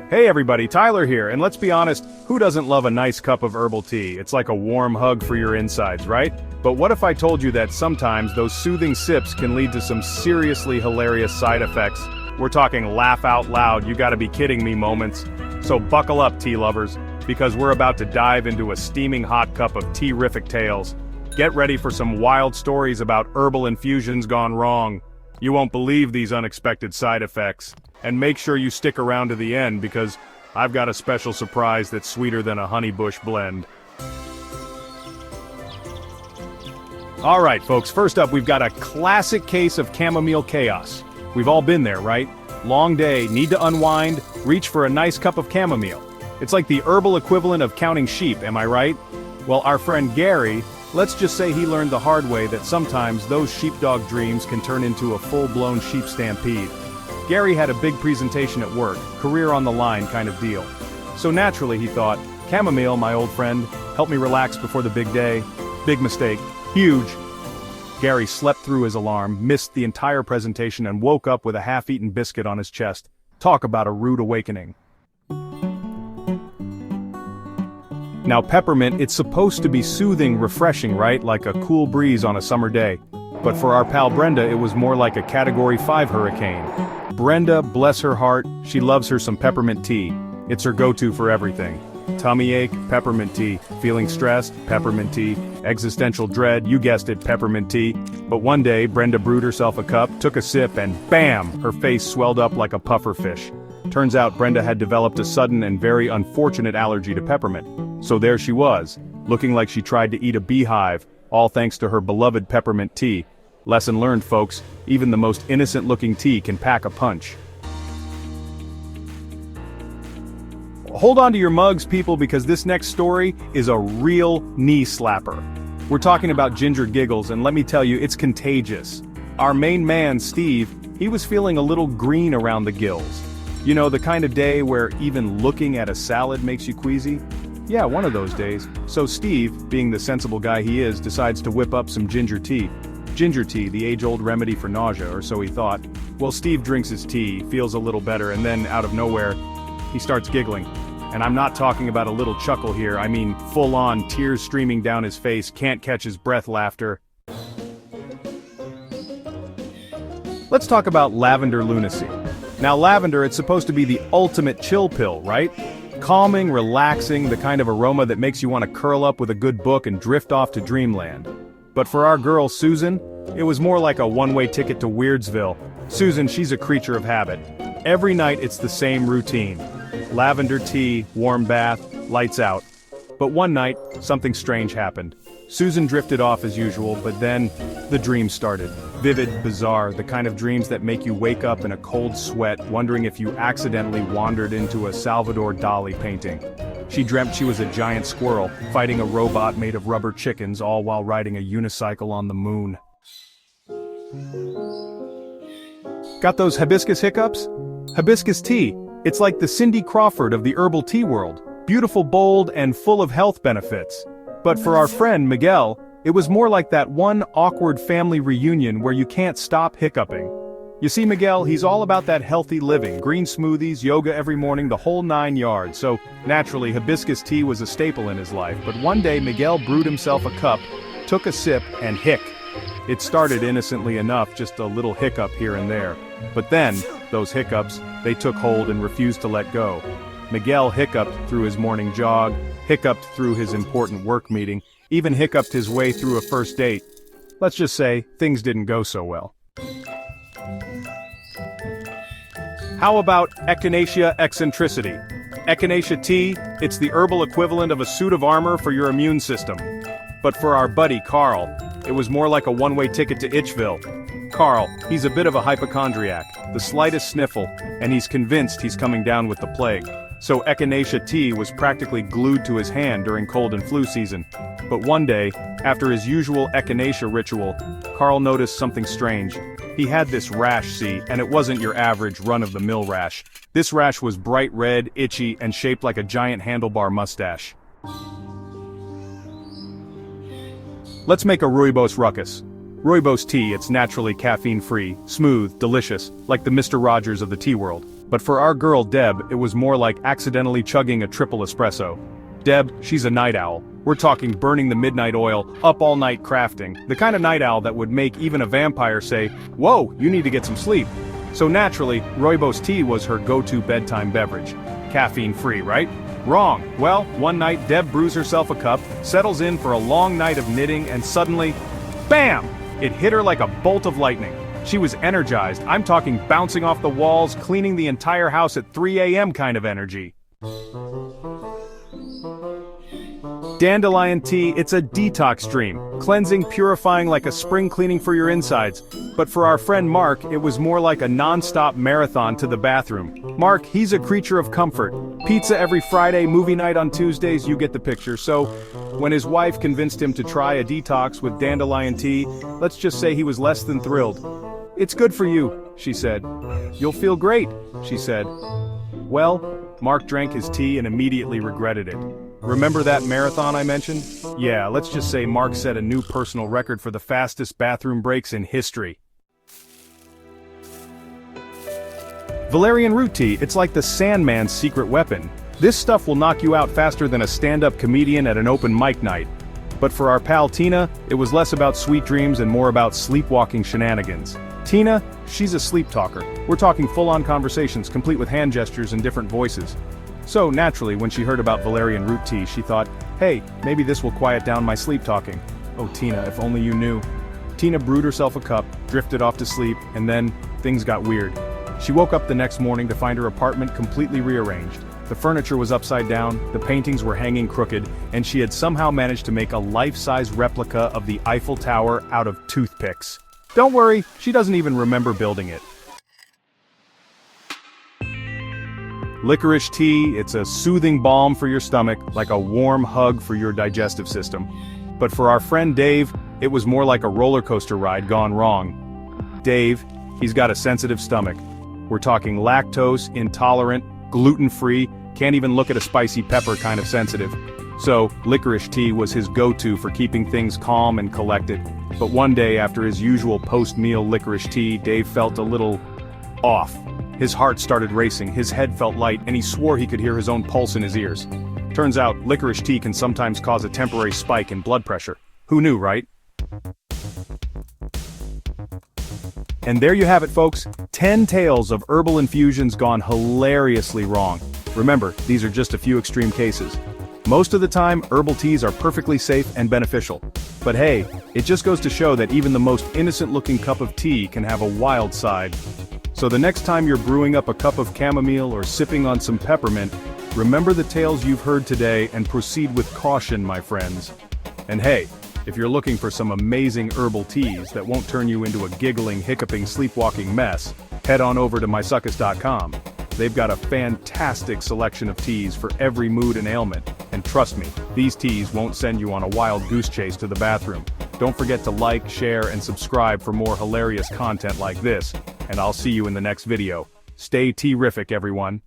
Hey everybody, Tyler here, and let's be honest, who doesn't love a nice cup of herbal tea? It's like a warm hug for your insides, right? But what if I told you that sometimes those soothing sips can lead to some seriously hilarious side effects? We're talking laugh out loud, you gotta be kidding me moments. So buckle up, tea lovers, because we're about to dive into a steaming hot cup of tea-rrific tales. Get ready for some wild stories about herbal infusions gone wrong. You won't believe these unexpected side effects. And make sure you stick around to the end because I've got a special surprise that's sweeter than a honeybush blend. Alright folks, first up we've got a classic case of chamomile chaos. We've all been there, right? Long day, need to unwind, reach for a nice cup of chamomile. It's like the herbal equivalent of counting sheep, am I right? Well, our friend Gary, let's just say he learned the hard way that sometimes those sheepdog dreams can turn into a full-blown sheep stampede. Gary had a big presentation at work, career on the line kind of deal. So naturally he thought, chamomile, my old friend, help me relax before the big day. Big mistake. Huge. Gary slept through his alarm, missed the entire presentation and woke up with a half-eaten biscuit on his chest. Talk about a rude awakening. Now peppermint, it's supposed to be soothing, refreshing, right? Like a cool breeze on a summer day. But for our pal Brenda, it was more like a Category 5 hurricane. Brenda, bless her heart, she loves her some peppermint tea. It's her go-to for everything. Tummy ache, peppermint tea. Feeling stressed, peppermint tea. Existential dread, you guessed it, peppermint tea. But one day, Brenda brewed herself a cup, took a sip, and bam! Her face swelled up like a puffer fish. Turns out Brenda had developed a sudden and very unfortunate allergy to peppermint. So there she was, looking like she tried to eat a beehive, all thanks to her beloved peppermint tea. Lesson learned, folks, even the most innocent-looking tea can pack a punch. Hold on to your mugs, people, because this next story is a real knee slapper. We're talking about ginger giggles, and let me tell you, it's contagious. Our main man, Steve, he was feeling a little green around the gills. You know, the kind of day where even looking at a salad makes you queasy? Yeah, one of those days. So Steve, being the sensible guy he is, decides to whip up some ginger tea. Ginger tea, the age-old remedy for nausea, or so he thought. Well, Steve drinks his tea, feels a little better, and then, out of nowhere, he starts giggling. And I'm not talking about a little chuckle here, I mean full-on, tears streaming down his face, can't catch his breath laughter. Let's talk about lavender lunacy. Now lavender, it's supposed to be the ultimate chill pill, right? Calming, relaxing, the kind of aroma that makes you want to curl up with a good book and drift off to dreamland. But for our girl Susan, it was more like a one-way ticket to Weirdsville. Susan, she's a creature of habit. Every night it's the same routine. Lavender tea, warm bath, lights out. But one night, something strange happened. Susan drifted off as usual, but then, the dreams started. Vivid, bizarre, the kind of dreams that make you wake up in a cold sweat, wondering if you accidentally wandered into a Salvador Dali painting. She dreamt she was a giant squirrel, fighting a robot made of rubber chickens, all while riding a unicycle on the moon. Got those hibiscus hiccups? Hibiscus tea. It's like the Cindy Crawford of the herbal tea world. Beautiful, bold, and full of health benefits. But for our friend Miguel, it was more like that one awkward family reunion where you can't stop hiccuping. You see, Miguel, he's all about that healthy living, green smoothies, yoga every morning, the whole 9 yards, so naturally hibiscus tea was a staple in his life. But one day Miguel brewed himself a cup, took a sip, and hic. It started innocently enough, just a little hiccup here and there. But then, those hiccups, they took hold and refused to let go. Miguel hiccuped through his morning jog, hiccuped through his important work meeting, even hiccuped his way through a first date. Let's just say, things didn't go so well. How about echinacea eccentricity? Echinacea tea, it's the herbal equivalent of a suit of armor for your immune system. But for our buddy Carl, it was more like a one-way ticket to Itchville. Carl, he's a bit of a hypochondriac, the slightest sniffle, and he's convinced he's coming down with the plague. So echinacea tea was practically glued to his hand during cold and flu season. But one day, after his usual echinacea ritual, Carl noticed something strange. He had this rash, see, and it wasn't your average run-of-the-mill rash. This rash was bright red, itchy, and shaped like a giant handlebar mustache. Let's make a rooibos ruckus. Rooibos tea, it's naturally caffeine-free, smooth, delicious, like the Mr. Rogers of the tea world. But for our girl Deb, it was more like accidentally chugging a triple espresso. Deb, she's a night owl. We're talking burning the midnight oil, up all night crafting, the kind of night owl that would make even a vampire say, "Whoa, you need to get some sleep." So naturally, rooibos tea was her go-to bedtime beverage. Caffeine-free, right? Wrong. Well, one night Deb brews herself a cup, settles in for a long night of knitting, and suddenly, BAM! It hit her like a bolt of lightning. She was energized. I'm talking bouncing off the walls, cleaning the entire house at 3 a.m. kind of energy. Dandelion tea, it's a detox dream, cleansing, purifying like a spring cleaning for your insides. But for our friend Mark, it was more like a non-stop marathon to the bathroom. Mark, he's a creature of comfort. Pizza every Friday, movie night on Tuesdays, you get the picture. So, when his wife convinced him to try a detox with dandelion tea, let's just say he was less than thrilled. "It's good for you," she said. "You'll feel great," she said. Well, Mark drank his tea and immediately regretted it. Remember that marathon I mentioned? Yeah, let's just say Mark set a new personal record for the fastest bathroom breaks in history. Valerian root tea, it's like the Sandman's secret weapon. This stuff will knock you out faster than a stand-up comedian at an open mic night. But for our pal Tina, it was less about sweet dreams and more about sleepwalking shenanigans. Tina, she's a sleep talker. We're talking full-on conversations complete with hand gestures and different voices. So, naturally, when she heard about valerian root tea, she thought, hey, maybe this will quiet down my sleep talking. Oh Tina, if only you knew. Tina brewed herself a cup, drifted off to sleep, and then, things got weird. She woke up the next morning to find her apartment completely rearranged. The furniture was upside down, the paintings were hanging crooked, and she had somehow managed to make a life-size replica of the Eiffel Tower out of toothpicks. Don't worry, she doesn't even remember building it. Licorice tea, it's a soothing balm for your stomach, like a warm hug for your digestive system. But for our friend Dave, it was more like a roller coaster ride gone wrong. Dave, he's got a sensitive stomach. We're talking lactose, intolerant, gluten-free, can't even look at a spicy pepper kind of sensitive. So, licorice tea was his go-to for keeping things calm and collected. But one day after his usual post-meal licorice tea, Dave felt a little off. His heart started racing, his head felt light, and he swore he could hear his own pulse in his ears. Turns out, licorice tea can sometimes cause a temporary spike in blood pressure. Who knew, right? And there you have it, folks. 10 tales of herbal infusions gone hilariously wrong. Remember, these are just a few extreme cases. Most of the time, herbal teas are perfectly safe and beneficial. But hey, it just goes to show that even the most innocent-looking cup of tea can have a wild side. So the next time you're brewing up a cup of chamomile or sipping on some peppermint, remember the tales you've heard today and proceed with caution, my friends. And hey, if you're looking for some amazing herbal teas that won't turn you into a giggling, hiccuping, sleepwalking mess, head on over to mysuckus.com. They've got a fantastic selection of teas for every mood and ailment, and trust me, these teas won't send you on a wild goose chase to the bathroom. Don't forget to like, share, and subscribe for more hilarious content like this, and I'll see you in the next video. Stay tea-rrific, everyone.